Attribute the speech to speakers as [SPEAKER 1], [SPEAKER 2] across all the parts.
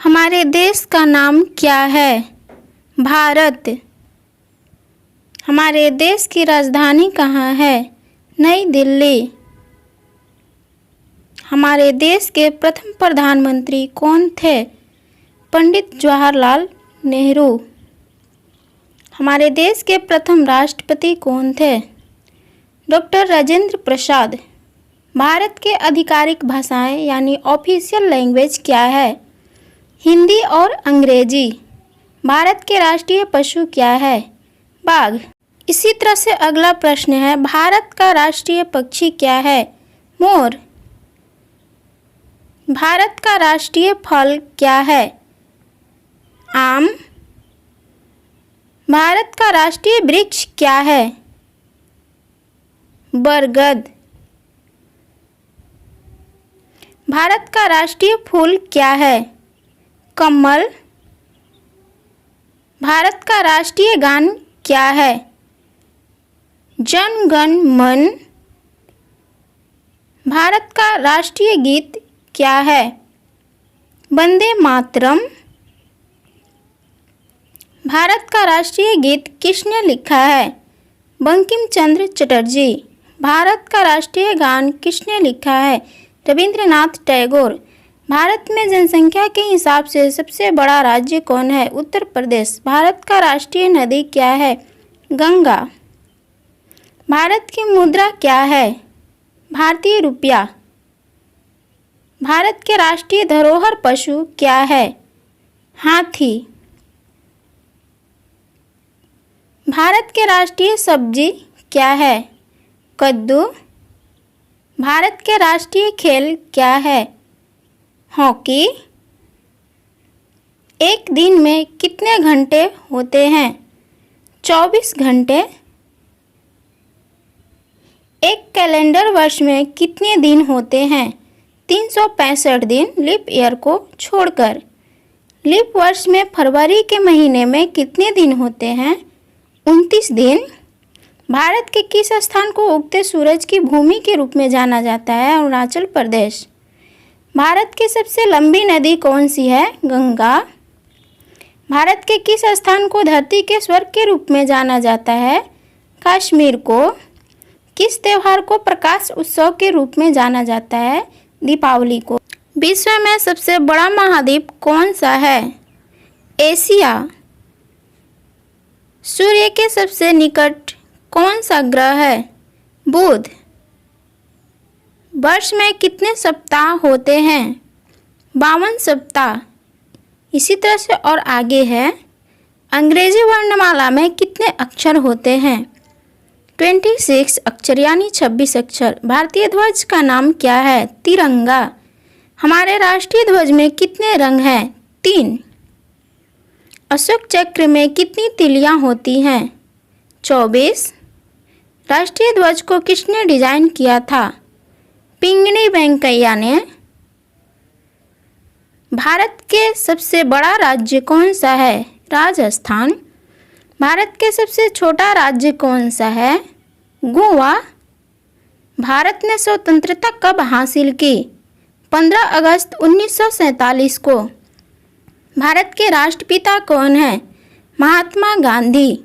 [SPEAKER 1] हमारे देश का नाम क्या है? भारत। हमारे देश की राजधानी कहाँ है? नई दिल्ली। हमारे देश के प्रथम प्रधानमंत्री कौन थे? पंडित जवाहरलाल नेहरू। हमारे देश के प्रथम राष्ट्रपति कौन थे? डॉक्टर राजेंद्र प्रसाद। भारत के आधिकारिक भाषाएं यानी ऑफिशियल लैंग्वेज क्या है? हिंदी और अंग्रेजी। भारत के राष्ट्रीय पशु क्या है? बाघ। इसी तरह से अगला प्रश्न है, भारत का राष्ट्रीय पक्षी क्या है? मोर। भारत का राष्ट्रीय फल क्या है? आम। भारत का राष्ट्रीय वृक्ष क्या है? बरगद। भारत का राष्ट्रीय फूल क्या है? कमल। भारत का राष्ट्रीय गान क्या है? जन गण मन। भारत का राष्ट्रीय गीत क्या है? वंदे मातरम। भारत का राष्ट्रीय गीत किसने लिखा है? बंकिम चंद्र चटर्जी। भारत का राष्ट्रीय गान किसने लिखा है? रविंद्रनाथ टैगोर। भारत में जनसंख्या के हिसाब से सबसे बड़ा राज्य कौन है? उत्तर प्रदेश। भारत का राष्ट्रीय नदी क्या है? गंगा। भारत की मुद्रा क्या है? भारतीय रुपया। भारत के राष्ट्रीय धरोहर पशु क्या है? हाथी। भारत के राष्ट्रीय सब्जी क्या है? कद्दू। भारत के राष्ट्रीय खेल क्या है? हॉकी। एक दिन में कितने घंटे होते हैं? 24 घंटे। एक कैलेंडर वर्ष में कितने दिन होते हैं? 365 दिन, लीप ईयर को छोड़कर। लीप वर्ष में फरवरी के महीने में कितने दिन होते हैं? 29 दिन। भारत के किस स्थान को उगते सूरज की भूमि के रूप में जाना जाता है? अरुणाचल प्रदेश। भारत की सबसे लंबी नदी कौन सी है? गंगा। भारत के किस स्थान को धरती के स्वर्ग के रूप में जाना जाता है? कश्मीर को। किस त्योहार को प्रकाश उत्सव के रूप में जाना जाता है? दीपावली को। विश्व में सबसे बड़ा महाद्वीप कौन सा है? एशिया। सूर्य के सबसे निकट कौन सा ग्रह है? बुध। वर्ष में कितने सप्ताह होते हैं? 52 सप्ताह। इसी तरह से और आगे है, अंग्रेजी वर्णमाला में कितने अक्षर होते हैं? 26 अक्षर यानी 26 अक्षर। भारतीय ध्वज का नाम क्या है? तिरंगा। हमारे राष्ट्रीय ध्वज में कितने रंग हैं? 3। अशोक चक्र में कितनी तिलियां होती हैं? 24। राष्ट्रीय ध्वज को किसने डिजाइन किया था? पिंगली वेंकैया ने। भारत के सबसे बड़ा राज्य कौन सा है? राजस्थान। भारत के सबसे छोटा राज्य कौन सा है? गोवा। भारत ने स्वतंत्रता कब हासिल की? 15 अगस्त 1947 को। भारत के राष्ट्रपिता कौन है? महात्मा गांधी।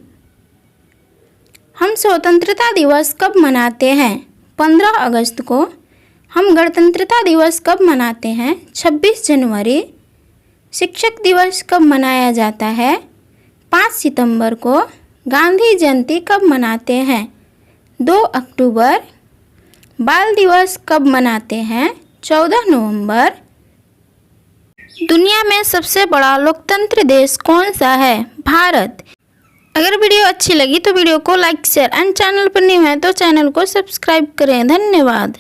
[SPEAKER 1] हम स्वतंत्रता दिवस कब मनाते हैं? 15 अगस्त को। हम गणतंत्रता दिवस कब मनाते हैं? 26 जनवरी। शिक्षक दिवस कब मनाया जाता है? 5 सितंबर को। गांधी जयंती कब मनाते हैं? 2 अक्टूबर। बाल दिवस कब मनाते हैं? 14 नवंबर। दुनिया में सबसे बड़ा लोकतंत्र देश कौन सा है? भारत। अगर वीडियो अच्छी लगी तो वीडियो को लाइक शेयर एंड चैनल पर न्यू है तो चैनल को सब्सक्राइब करें। धन्यवाद।